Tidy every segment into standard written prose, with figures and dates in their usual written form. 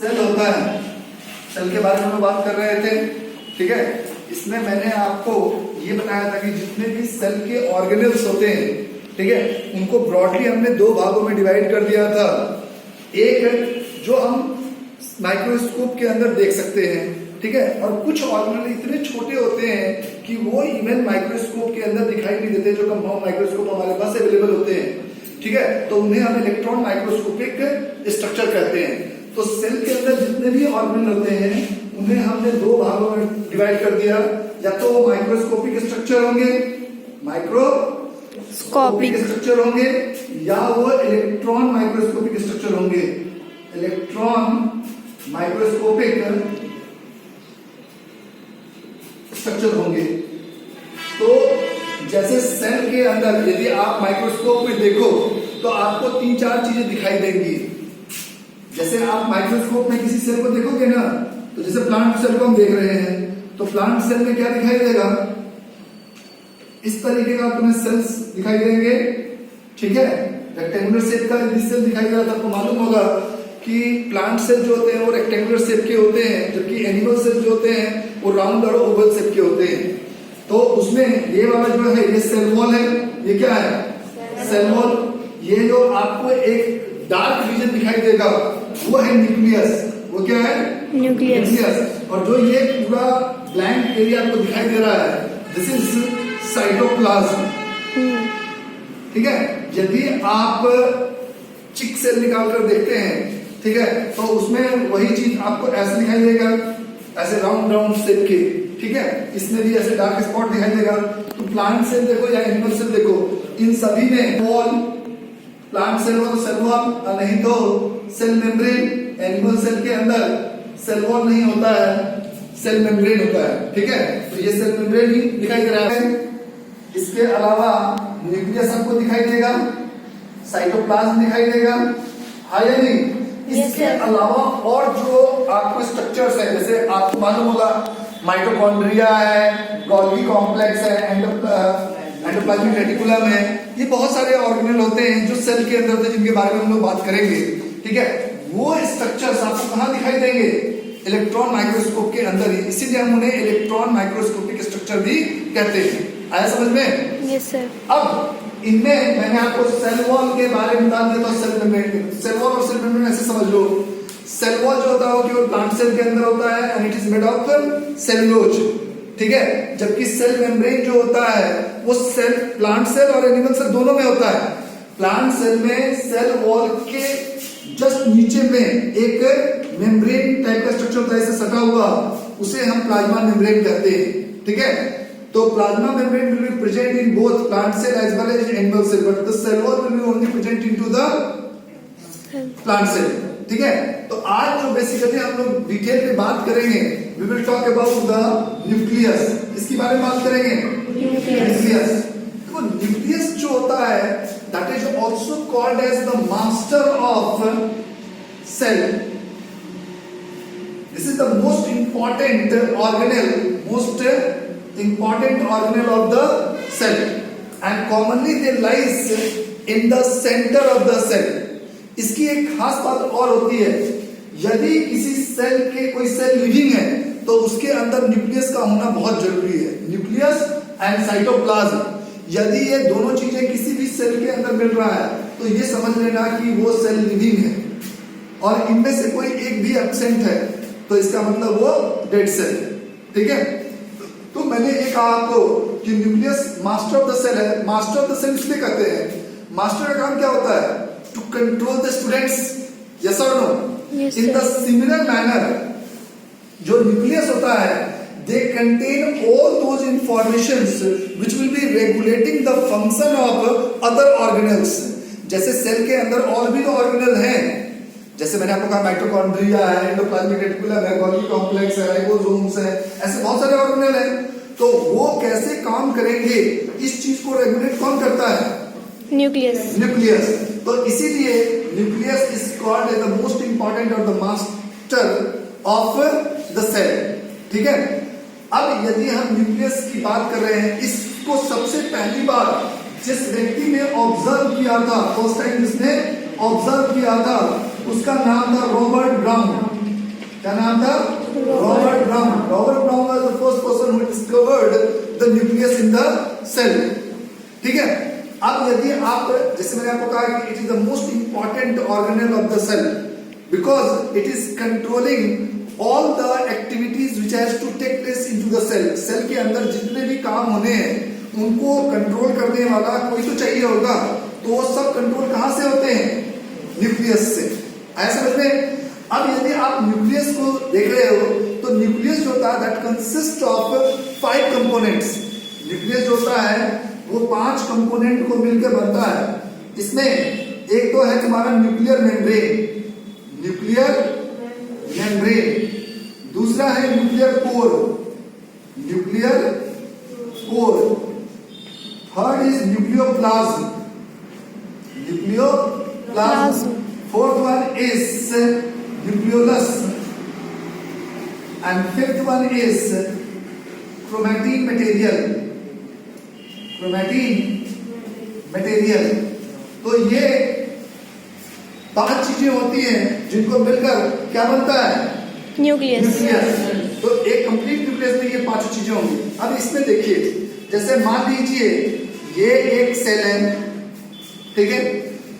Cell होता है, cell के बारे में हम बात कर रहे थे, ठीक है। इसमें मैंने आपको ये बताया था कि जितने भी सेल के ऑर्गेनेल्स होते हैं, ठीक है, उनको ब्रॉडली हमने दो भागों में डिवाइड कर दिया था। एक जो हम माइक्रोस्कोप के अंदर देख सकते हैं, ठीक है, और कुछ ऑर्गेनेल इतने छोटे होते हैं कि वो इवन माइक्रोस्कोप के अंदर दिखाई नहीं देते, जो कंपाउंड माइक्रोस्कोप हमारे पास अवेलेबल होते हैं, ठीक है। तो उन्हें हम इलेक्ट्रॉन माइक्रोस्कोपिक स्ट्रक्चर कहते हैं। तो सेल के अंदर जितने भी ऑर्गेनेल होते हैं उन्हें हमने दो भागों में डिवाइड कर दिया, या तो माइक्रोस्कोपिक स्ट्रक्चर होंगे, माइक्रोस्कोपिक स्ट्रक्चर होंगे, या वो इलेक्ट्रॉन माइक्रोस्कोपिक स्ट्रक्चर होंगे, इलेक्ट्रॉन माइक्रोस्कोपिक स्ट्रक्चर होंगे। तो जैसे सेल के अंदर यदि आप माइक्रोस्कोप में देखो तो आपको तीन चार चीजें दिखाई देंगी। जैसे आप माइक्रोस्कोप में किसी सेल को देखोगे ना, तो जैसे प्लांट सेल को हम देख रहे हैं, तो प्लांट सेल में क्या दिखाई देगा, इस तरीके का तुम्हें सेल्स दिखाई देंगे, ठीक है। रेक्टेंगुलर शेप का यदि सेल दिखाई दे रहा था, आपको मालूम होगा कि प्लांट सेल जो होते हैं वो रेक्टेंगुलर शेप के होते हैं, जबकि एनिमल सेल जो होते हैं वो राउंड और ओवल शेप के होते हैं। तो उसमें ये वाला जो है ये सेल वॉल है, ये क्या है, सेल वॉल। ये जो आपको एक डार्क रीजन दिखाई देगा वो है न्यूक्लियस, वो क्या है, न्यूक्लियस। और जो ये पूरा ब्लैंक एरिया आपको दिखाई दे रहा है, दिस इज साइटोप्लाज्म, ठीक है। यदि आप चिक सेल निकाल कर देखते हैं, ठीक है, तो उसमें वही चीज आपको ऐसे दिखाई देगा, ऐसे राउंड राउंड शेप के, ठीक है। इसमें भी ऐसे डार्क स्पॉट दिखाई देगा। तो प्लांट सेल देखो या एनिमल सेल देखो, इन सभी में वॉल, प्लांट सेल और सेल वॉल, नहीं तो सेल मेम्ब्रेन। एनिमल सेल के अंदर सेल वॉल नहीं होता है, सेल मेम्ब्रेन होता है, ठीक है। तो ये सेल मेम्ब्रेन ही दिखाई दे रहा है। इसके अलावा न्यूक्लियस आपको दिखाई देगा, साइटोप्लाज्म दिखाई देगा, हाँ या नहीं। इसके अलावा और जो आपको स्ट्रक्चर्स है, जैसे आपको मालूम होगा माइटोकॉन्ड्रिया है, गोल्गी कॉम्प्लेक्स है, एंडोप्लाज्मिक रेटिकुलम है, ये बहुत सारे ऑर्गेनेल होते हैं जो सेल के अंदर थे, जिनके बारे में हम लोग बात करेंगे, ठीक है। वो स्ट्रक्चर्स आपको कहाँ दिखाई देंगे, इलेक्ट्रॉन माइक्रोस्कोप के अंदर ही, इसीलिए हम उन्हें इलेक्ट्रॉन माइक्रोस्कोपिक स्ट्रक्चर भी कहते हैं। आया समझ में? Yes sir. अब इनमें मैंने आपको सेल वॉल के बारे में बता दिया था, सेल मेम्ब्रेन। सेल वॉल और सेल मेम्ब्रेन ऐसे समझ लो, सेल वॉल जो होता है वो केवल प्लांट सेल के अंदर होता है, and it is made of cellulose, ठीक है। जबकि सेल मेम्ब्रेन जो होता है वो सेल, प्लांट सेल और एनिमल सेल दोनों में होता है। प्लांट सेल में सेल वॉल के जस्ट नीचे में एक मेम्ब्रेन टाइप का स्ट्रक्चर होता है, ऐसे सटा हुआ, उसे हम प्लाज्मा मेम्ब्रेन कहते हैं, ठीक है। तो plasma membrane will be present in both plant cell as well as animal cell, but the cell wall will be only present into the plant cell, ठीक है। तो आज जो बेसिकली हम लोग डिटेल में बात करेंगे, we will talk about the nucleus. इसके बारे में बात करेंगे, न्यूक्लियस। तो न्यूक्लियस जो होता है that is also called as the master of cell. This is the most important organelle, most important organelle of the cell, and commonly they lies in the center of the cell. इसकी एक खास बात और होती है, यदि किसी cell के कोई सेल लिविंग है तो उसके अंदर न्यूक्लियस का होना बहुत जरूरी है, न्यूक्लियस एंड साइटोप्लाज्म। यदि ये दोनों चीजें किसी भी सेल के अंदर मिल रहा है तो ये समझ लेना कि वो सेल लिविंग है, और इनमें से कोई एक भी एब्सेंट है तो इसका मतलब वो डेड सेल है, ठीक है। तो मैंने ये कहा आपको कि nucleus master of the cell है। मास्टर ऑफ द सेल इसलिए कहते हैं, मास्टर का काम क्या होता है, to control the students, yes और no. In the similar manner जो न्यूक्लियस होता है, they contain all those informations which will be regulating the function of other organelles. जैसे सेल के अंदर और भी तो ऑर्गेनेल हैं, जैसे मैंने आपको कहा माइटोकॉन्ड्रिया है, एंडोप्लाज्मिक रेटिकुलम है, गोल्गी कॉम्प्लेक्स है, राइबोसोम्स है, ऐसे बहुत सारे ऑर्गेनेल हैं। तो वो कैसे काम करेंगे, इस चीज को रेगुलेट कौन करता है, न्यूक्लियस। न्यूक्लियस। तो इसीलिए nucleus is called as the most important और the master of the cell, ठीक है। अब यदि हम न्यूक्लियस की बात कर रहे हैं, इसको सबसे पहली बार जिस व्यक्ति ने ऑब्जर्व किया था, फर्स्ट टाइम जिसने ऑब्जर्व किया था, उसका नाम था Robert Brown. Discovered the nucleus in the cell. ठीक है, अब यदि आप, जैसे मैंने आपको कहा कि it is the most important organelle of the cell because it is controlling all the activities which has to take place into the cell. Cell के अंदर जितने भी काम होने हैं उनको कंट्रोल करने वाला कोई तो चाहिए होगा, तो वो सब कंट्रोल कहां से होते हैं? न्यूक्लियस से। ऐसा समझ में? अब यदि आप न्यूक्लियस को देख रहे हो तो न्यूक्लियस जो होता है that consist of 5 components. Nucleus जो होता है वो 5 कंपोनेंट को मिलकर बनता है। इसमें एक तो है तुम्हारा न्यूक्लियर मेम्ब्रेन, न्यूक्लियर मेम्ब्रेन, दूसरा है nuclear core, nuclear core, third is nucleoplasm, nucleoplasm, fourth one is nucleolus and fifth one is chromatin material, chromatin material. तो ये 5 चीजें होती हैं जिनको मिलकर क्या बनता है? न्यूक्लियस। तो एक कंप्लीट न्यूक्लियस में ये 5 चीजें होंगी। अब इसमें देखिए, जैसे मान लीजिए ये एक सेल है, ठीक है,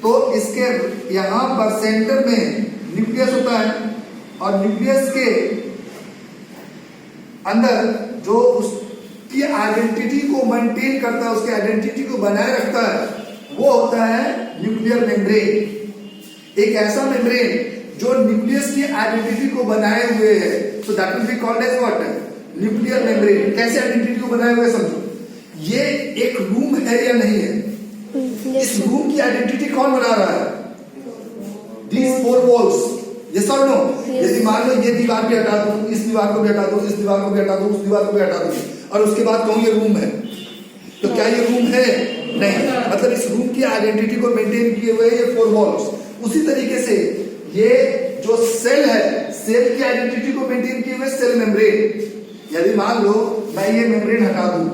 तो इसके यहां पर सेंटर में न्यूक्लियस होता है और न्यूक्लियस के अंदर जो उसकी आइडेंटिटी को मेंटेन करता है, उसकी आइडेंटिटी को बनाए रखता है, वो होता है न्यूक्लियर मेम्ब्रेन। एक ऐसा मेम्ब्रेन जो न्यूक्लियस की आइडेंटिटी को बनाए हुए है, so that will be called as what? Nuclear membrane. कैसे आइडेंटिटी को बनाए हुए समझो, ये एक रूम है या नहीं है? इस रूम की आइडेंटिटी कौन बना रहा है? These 4 walls, yes or no? यदि मान लो ये दीवार भी हटा दूं, इस दीवार को भी हटा दूं, इस दीवार को भी हटा दूं, उस दीवार को भी हटा दूं, और उसके बाद कहूं ये रूम है, तो क्या ये रूम है? नहीं। मतलब इस रूम की आइडेंटिटी को मेंटेन किए हुए ये 4 walls। उसी तरीके से ये जो सेल है, सेल की आइडेंटिटी को मेंटेन किए हुए सेल मेम्ब्रेन। यदि मान लो मैं ये मेम्ब्रेन हटा दूं,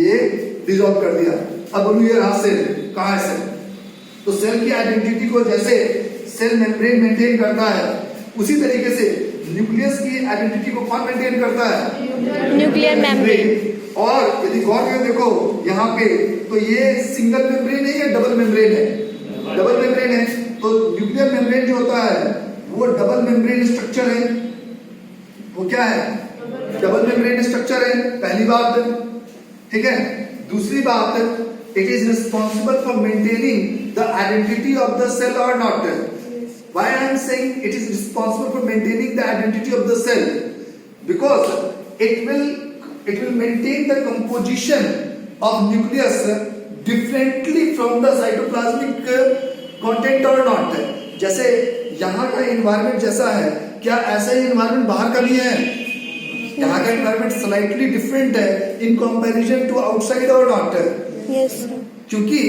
ये डिसॉल्व कर दिया, अब बोलूं ये रहा सेल, कहां है सेल? तो सेल की आइडेंटिटी को जैसे सेल मेम्ब्रेन मेंटेन करता है, उसी तरीके से न्यूक्लियस की आइडेंटिटी को कौन मेंटेन करता है? Nuclear membrane. और यदि गौर करके देखो यहाँ पे, तो ये सिंगल मेम्ब्रेन है या डबल मेम्ब्रेन है? डबल मेम्ब्रेन है। तो न्यूक्लियर मेम्ब्रेन जो होता है वो डबल मेम्ब्रेन स्ट्रक्चर है। वो क्या है? डबल मेम्ब्रेन स्ट्रक्चर है, पहली बात। ठीक है, दूसरी बात, it is responsible for maintaining the identity of the cell और not? Why I am saying it is responsible for maintaining the identity of the cell? Because it will maintain the composition of nucleus differently from the cytoplasmic content or not? जैसे यहाँ का environment जैसा है, क्या ऐसा ही environment बाहर का भी है? यहाँ का environment slightly different है in comparison to outside or not? Yes. क्योंकि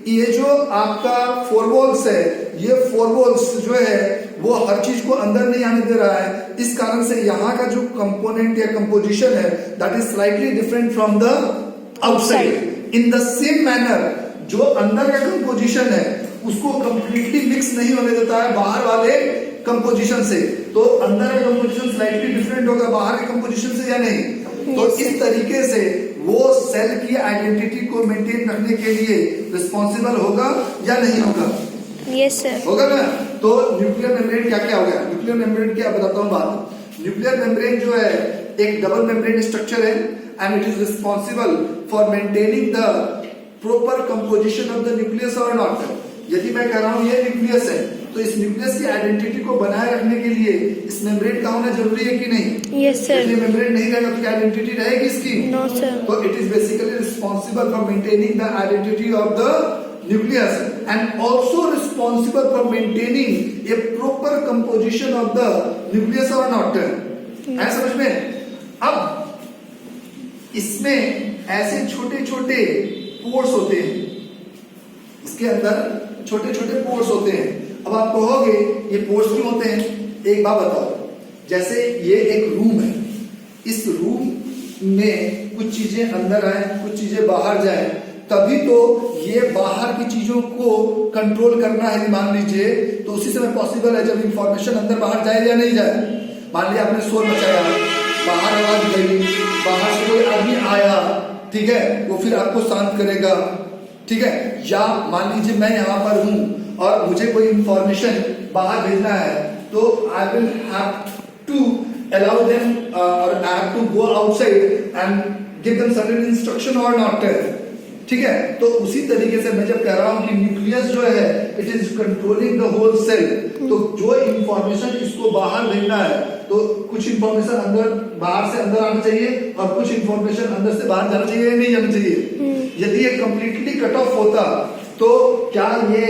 ये जो आपका 4 वॉल्स है, ये 4 वॉल्स जो है वो हर चीज को अंदर नहीं आने दे रहा है। इस कारण से यहाँ का जो कंपोनेंट या कंपोजिशन है that is slightly different from the outside. In the same manner जो अंदर का कंपोजिशन है उसको कंप्लीटली मिक्स नहीं होने देता है बाहर वाले कंपोजिशन से। तो अंदर का कंपोजिशन स्लाइटली डिफरेंट होगा बाहर के कंपोजिशन से या नहीं? तो इस तरीके से वो सेल की आइडेंटिटी को मेंटेन रखने के लिए रिस्पॉन्सिबल होगा या नहीं होगा? Yes sir. होगा ना? तो न्यूक्लियर मेम्ब्रेन क्या क्या हो गया? न्यूक्लियर मेम्ब्रेन क्या बताता हूँ बात। न्यूक्लियर मेम्ब्रेन जो है एक डबल मेम्ब्रेन स्ट्रक्चर है and it is responsible for maintaining the proper composition of the nucleus और नॉट? यदि मैं कह रहा हूँ ये न्यूक्लियस है, तो इस न्यूक्लियस की आइडेंटिटी को बनाए रखने के लिए इस मेम्ब्रेन का होना जरूरी है कि नहीं? Yes sir. यदि मेम्ब्रेन नहीं रहेगा तो क्या आइडेंटिटी रहेगी इसकी? No sir. तो it is basically responsible for maintaining the identity of the nucleus and also responsible for maintaining a proper composition of the nucleus और नॉट? है समझ में? अब इसमें ऐसे छोटे छोटे पोर्स होते हैं, इसके अंदर छोटे छोटे पोर्स होते हैं। अब आप कहोगे ये पोर्स क्यों होते हैं? एक बात बताओ, जैसे ये एक रूम है, इस रूम में कुछ चीजें अंदर आए, कुछ चीजें बाहर जाए, तभी तो ये बाहर की चीजों को कंट्रोल करना है। मान लीजिए तो उसी समय पॉसिबल है जब इंफॉर्मेशन अंदर बाहर जाए या नहीं जाए। मान लिया आपने शोर मचाया, बाहर आवाज गई, बाहर से कोई आदमी आया, ठीक है, वो फिर आपको शांत करेगा, ठीक है। या मान लीजिए मैं यहाँ पर हूँ और मुझे कोई इंफॉर्मेशन बाहर भेजना है, तो I will have to allow them or I have to go outside and give them certain instruction or not, ठीक है। तो उसी तरीके से मैं जब कह रहा हूं कि न्यूक्लियस जो है it is controlling the whole cell, तो जो इंफॉर्मेशन इसको बाहर भेजना है, तो कुछ इंफॉर्मेशन अंदर बाहर से अंदर आना चाहिए और कुछ इंफॉर्मेशन अंदर से बाहर जाना चाहिए या नहीं जाना चाहिए। यदि ये कंप्लीटली कट ऑफ होता तो क्या ये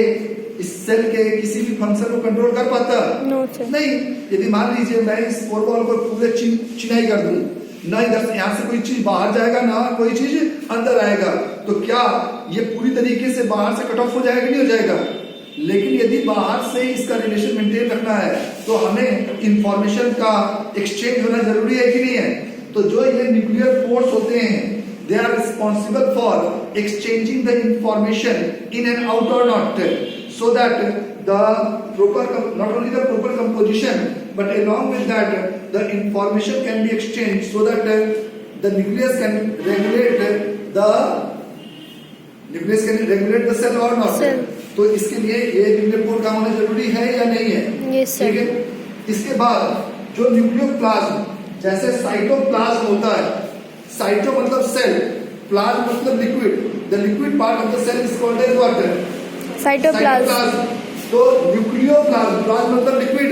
इस सेल के किसी भी फंक्शन को कंट्रोल कर पाता? No, sir. नहीं। यदि मान लीजिए मैं इस फोरबॉल को पूरे चिनाई कर दूं, ना इधर यहाँ से कोई चीज बाहर जाएगा ना कोई चीज अंदर आएगा, तो क्या ये पूरी तरीके से बाहर से कट ऑफ हो जाएगा? नहीं हो जाएगा। लेकिन यदि बाहर से इसका रिलेशन मेंटेन रखना है तो हमें इंफॉर्मेशन का एक्सचेंज होना जरूरी है कि नहीं है? तो जो ये न्यूक्लियर पोर्स होते हैं they are responsible for exchanging the information in and out or not, so that the proper, not only the proper composition but along with that the information can be exchanged so that the nucleus can regulate the cell or not. Cell. तो इसके लिए ये nuclear port का होना जरूरी है या नहीं है? Yes, sir. ठीक है। इसके बाद जो न्यूक्लियोप्लाज्म, जैसे साइटोप्लाज्म होता है, साइटो मतलब सेल, प्लाज्म मतलब liquid, the liquid part of the cell is called as what? Cytoplasm. तो न्यूक्लियोप्लाज्म, प्लाज्म मतलब लिक्विड,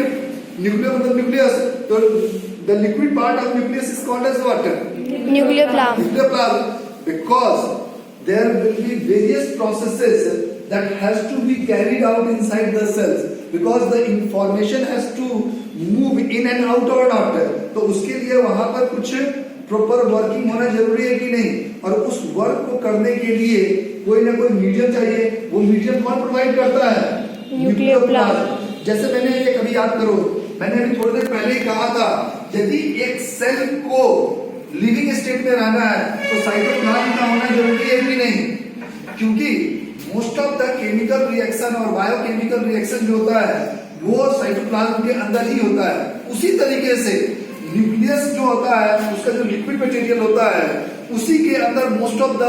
न्यूक्लियो मतलब न्यूक्लियस, तो the liquid part of nucleus is called as what? Nucleoplasm. Nucleoplasm, because there will be various processes that has to be carried out inside the cells, because the information has to move in and out or not. तो उसके लिए वहां पर कुछ proper working होना जरूरी है कि नहीं? और उस वर्क को करने के लिए कोई ना कोई मीडियम चाहिए। वो मीडियम कौन प्रोवाइड करता है? न्यूक्लियोप्लाज्म। जैसे मैंने ये कभी याद करो, मैंने अभी थोड़ी देर पहले ही कहा था, यदि एक सेल को लिविंग स्टेट में रहना है तो साइटोप्लाज्म का होना जरूरी है कि नहीं? क्योंकि most of the chemical reaction और बायोकेमिकल रिएक्शन जो होता है वो साइटोप्लाज्म के अंदर ही होता है। उसी तरीके से न्यूक्लियस जो होता है, उसका जो लिक्विड मटेरियल होता है, उसी के अंदर most of the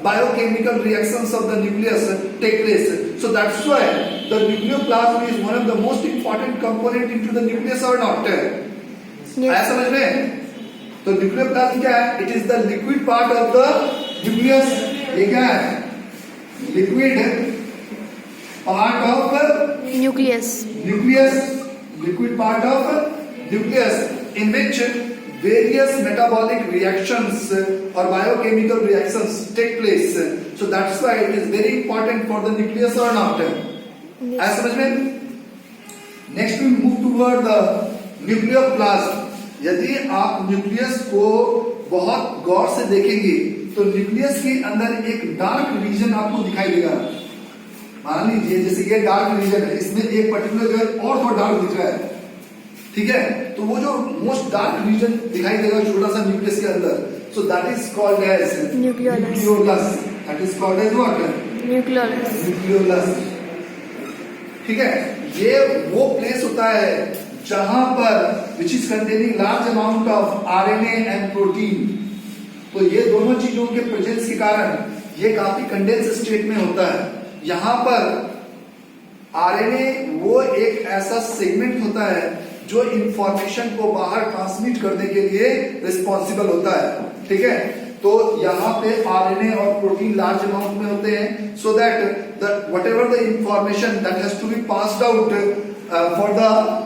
biochemical reactions of the nucleus take place. So that's why the nucleoplasm is one of the most important component into the nucleus और नॉट? आया समझ में? तो न्यूक्लियोप्लाज्म क्या है? It is the liquid part of the nucleus. ये क्या है? Liquid part of Nucleus. nucleus, liquid part of nucleus in which various metabolic reactions or biochemical reactions take place. So that's why it is very important for the nucleus or not. Yes. समझ में? Next we move toward the nucleoplasm. यदि आप nucleus को बहुत गौर से देखेंगे तो nucleus के अंदर एक डार्क रीजन आपको दिखाई देगा। मान लीजिए जैसे ये डार्क रीजन है, इसमें एक पर्टिकुलर जगह और थोड़ा डार्क दिख रहा है, ठीक है। तो वो जो मोस्ट डार्क रीजन दिखाई देगा छोटा सा न्यूक्लियस के अंदर, so that is called as nucleolus. That is called as what? Nucleolus. ठीक है। ये वो प्लेस होता है जहां पर which is containing large amount of RNA and protein. तो ये दोनों चीजों के प्रेजेंस के कारण ये काफी कंडेंस स्टेट में होता है। यहाँ पर आरएनए वो एक ऐसा सेगमेंट होता है जो इंफॉर्मेशन को बाहर ट्रांसमिट करने के लिए रिस्पॉन्सिबल होता है, ठीक है। तो यहाँ पे आरएनए और प्रोटीन लार्ज अमाउंट में होते हैं, so that the whatever the information that has to be passed out for the